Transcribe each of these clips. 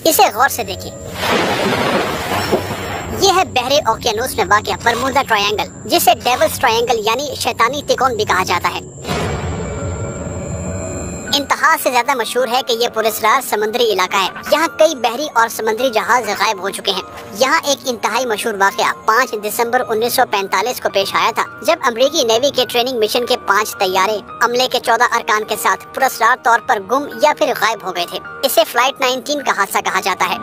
इसे गौर से देखिए। ये है बहरे ओकियानूस में वाक़या बरमूदा ट्रायंगल, जिसे डेविल्स ट्रायंगल यानी शैतानी तिकोन भी कहा जाता है। इंतहा से ज्यादा मशहूर है कि ये पुरस्कार समुद्री इलाका है। यहाँ कई बहरी और समुद्री जहाज गायब हो चुके हैं। यहाँ एक इंतहाई मशहूर वाक़या 5 दिसंबर 1945 को पेश आया था, जब अमेरिकी नेवी के ट्रेनिंग मिशन के 5 तैयारे अमले के 14 अरकान के साथ पुरस्कार तौर पर गुम या फिर गायब हो गए थे। इसे फ्लाइट 19 का हादसा कहा जाता है।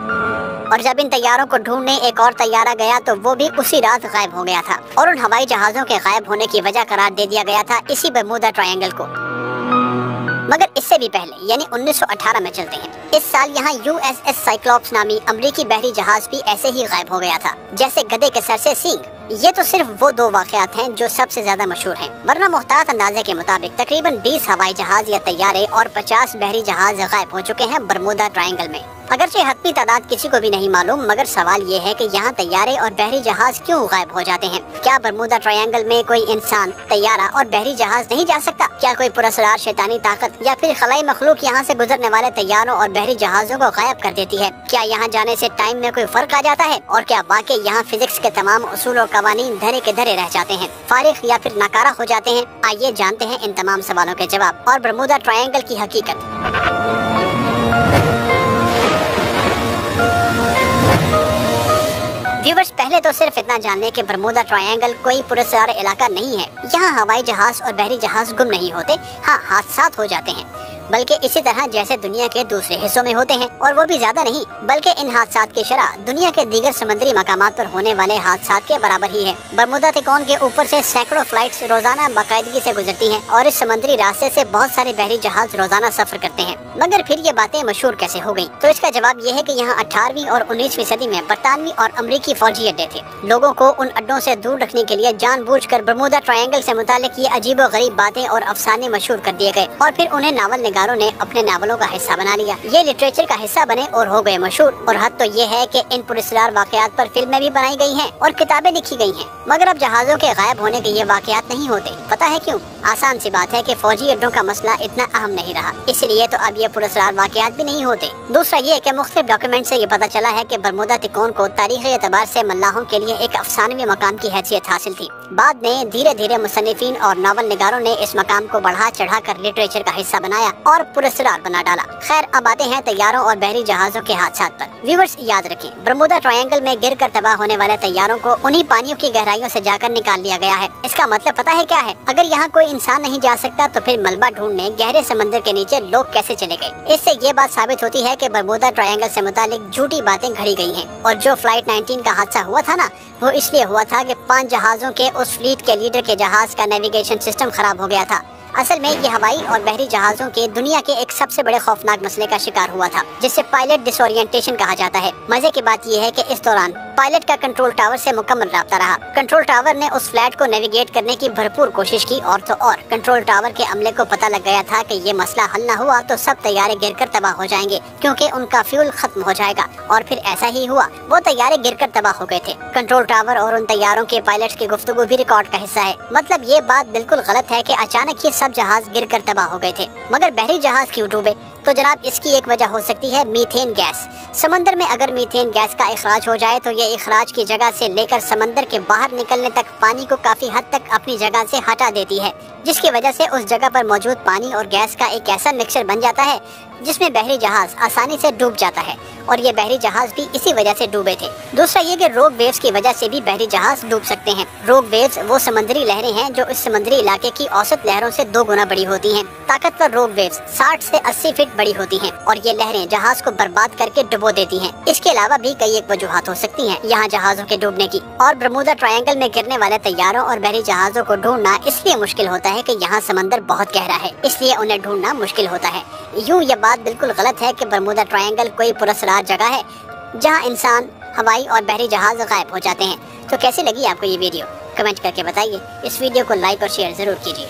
और जब इन तैयारों को ढूंढने एक और तैयारा गया तो वो भी उसी रात गायब हो गया था और उन हवाई जहाजों के गायब होने की वजह करार दे दिया गया था इसी बरमूदा ट्रायंगल को। मगर इससे भी पहले यानी 1918 में चलते हैं। इस साल यहाँ USS साइक्लोप्स नामी अमेरिकी बहरी जहाज भी ऐसे ही गायब हो गया था, जैसे गधे के सर से सींग। ये तो सिर्फ वो 2 वाक़यात हैं जो सबसे ज्यादा मशहूर हैं, वरना मुहतात अंदाजे के मुताबिक तकरीबन 20 हवाई जहाज या तैयारे और 50 बहरी जहाज गायब हो चुके हैं बरमूदा ट्रायंगल में। अगरचे हतमी तादाद किसी को भी नहीं मालूम, मगर सवाल ये है कि यहाँ तैयारे और बहरी जहाज क्यों गायब हो जाते हैं? क्या बरमूदा ट्रायंगल में कोई इंसान, तैयारा और बहरी जहाज नहीं जा सकता? क्या कोई पुरस्कार शैतानी ताकत या फिर खलाई मखलूक यहाँ से गुजरने वाले तैयारों और बहरी जहाजों को गायब कर देती है? क्या यहाँ जाने से टाइम में कोई फर्क आ जाता है? और क्या वाकई यहाँ फिजिक्स के तमाम उसूल और कवानीन धरे के धरे रह जाते हैं, फारिग या फिर नाकारा हो जाते हैं? आइए जानते हैं इन तमाम सवालों के जवाब और बरमूदा ट्रायंगल की हकीकत। व्यूवर्स, पहले तो सिर्फ इतना जान लें कि बरमूदा ट्रायंगल कोई पुरस्कार इलाका नहीं है। यहाँ हवाई जहाज और बहरी जहाज गुम नहीं होते, हाँ हादसात हो जाते हैं, बल्कि इसी तरह जैसे दुनिया के दूसरे हिस्सों में होते हैं, और वो भी ज्यादा नहीं, बल्कि इन हादसात की शरह दुनिया के दीगर समुद्री मकामात पर होने वाले हादसात के बराबर ही है। बरमूदा तिकोन के ऊपर से सैकड़ों फ्लाइट्स रोजाना बाकायदगी से गुजरती हैं और इस समुद्री रास्ते से बहुत सारे बहरी जहाज रोजाना सफर करते हैं। मगर फिर ये बातें मशहूर कैसे हो गयी? तो इसका जवाब ये है कि यहाँ 18वीं और 19वीं सदी में बरतानवी और अमरीकी फौजी अड्डे थे। लोगों को उन अड्डों से दूर रखने के लिए जानबूझकर बरमूदा ट्रायंगल से मुताल्लिक ये अजीबो गरीब बातें और अफसाने मशहूर कर दिए गए और फिर उन्हें नावल निगारों ने अपने नावलों का हिस्सा बना लिया। ये लिटरेचर का हिस्सा बने और हो गए मशहूर। और हद तो ये है कि इन पुरस्कार वाकयात पर फिल्में भी बनाई गई हैं और किताबें लिखी गई हैं। मगर अब जहाजों के गायब होने के ये वाकयात नहीं होते। पता है क्यों? आसान सी बात है कि फौजी अड्डों का मसला इतना अहम नहीं रहा, इसलिए तो अब ये पुरस्कार वाकयात भी नहीं होते। दूसरा ये कि मुख्तलिफ डॉक्यूमेंट से ये पता चला है कि बरमूदा तिकोन को तारीखी एतबार से मल्लाहों के लिए एक अफसानवी मकाम की हैसियत हासिल थी। बाद में धीरे धीरे मुसन्निफीन और नावल निगारों ने इस मकाम को बढ़ा चढ़ा कर लिटरेचर का हिस्सा बनाया और पुरस्कार बना डाला। खैर, अब आते हैं तैयारों और बहरी जहाजों के हादसात पर। व्यूअर्स, याद रखें, बरमूदा ट्रायंगल में गिर कर तबाह होने वाले तैयारों को उन्हीं पानियों की गहराइयों से जाकर निकाल लिया गया है। इसका मतलब पता है क्या है? अगर यहाँ कोई इंसान नहीं जा सकता तो फिर मलबा ढूंढने गहरे समंदर के नीचे लोग कैसे चले गए? इससे ये बात साबित होती है कि बरमूदा ट्रायंगल से मुतालिक झूठी बातें घड़ी गई हैं। और जो फ्लाइट 19 का हादसा हुआ था ना, वो इसलिए हुआ था कि 5 जहाजों के उस फ्लीट के लीडर के जहाज का नेविगेशन सिस्टम खराब हो गया था। असल में ये हवाई और बहरी जहाजों के दुनिया के एक सबसे बड़े खौफनाक मसले का शिकार हुआ था, जिसे पायलट डिसोरिएंटेशन कहा जाता है। मजे की बात यह है कि इस दौरान पायलट का कंट्रोल टावर से मुकम्मल राब्ता रहा। कंट्रोल टावर ने उस फ्लैट को नेविगेट करने की भरपूर कोशिश की और तो और कंट्रोल टावर के अमले को पता लग गया था कि ये मसला हल न हुआ तो सब तैयारे गिरकर तबाह हो जाएंगे, क्योंकि उनका फ्यूल खत्म हो जाएगा। और फिर ऐसा ही हुआ, वो तैयारे गिरकर तबाह हो गए थे। कंट्रोल टावर और उन तैयारों के पायलट्स की गुफ्तगू भी रिकॉर्ड का हिस्सा है। मतलब ये बात बिल्कुल गलत है कि अचानक ही सब जहाज गिरकर तबाह हो गए थे। मगर बहरी जहाज क्यों डूबे? तो जनाब, इसकी एक वजह हो सकती है मीथेन गैस। समंदर में अगर मीथेन गैस का इखराज हो जाए तो ये इखराज की जगह से लेकर समंदर के बाहर निकलने तक पानी को काफी हद तक अपनी जगह से हटा देती है, जिसकी वजह से उस जगह पर मौजूद पानी और गैस का एक ऐसा मिक्सचर बन जाता है जिसमें बहरी जहाज आसानी से डूब जाता है। और ये बहरी जहाज भी इसी वजह से डूबे थे। दूसरा ये कि रोग वेव्स की वजह से भी बहरी जहाज डूब सकते हैं। रोग वेव्स वो समंदरी लहरें हैं जो इस समुद्री इलाके की औसत लहरों से 2 गुना बड़ी होती हैं। ताकतवर रोग वेव्स 60 से 80 फीट बड़ी होती हैं और ये लहरें जहाज को बर्बाद करके डुबो देती हैं। इसके अलावा भी कई एक वजूहात हो सकती हैं यहाँ जहाजों के डूबने की। और बरमूदा ट्रायंगल में गिरने वाले तैयारों और बहरी जहाजों को ढूंढना इसलिए मुश्किल होता है कि यहाँ समंदर बहुत गहरा है, इसलिए उन्हें ढूंढना मुश्किल होता है। यूँ ये बात बिल्कुल गलत है कि बरमूदा ट्रायंगल कोई पुरस्कार जगह है जहां इंसान, हवाई और बहरी जहाज गायब हो जाते हैं। तो कैसी लगी आपको ये वीडियो? कमेंट करके बताइए। इस वीडियो को लाइक और शेयर जरूर कीजिए।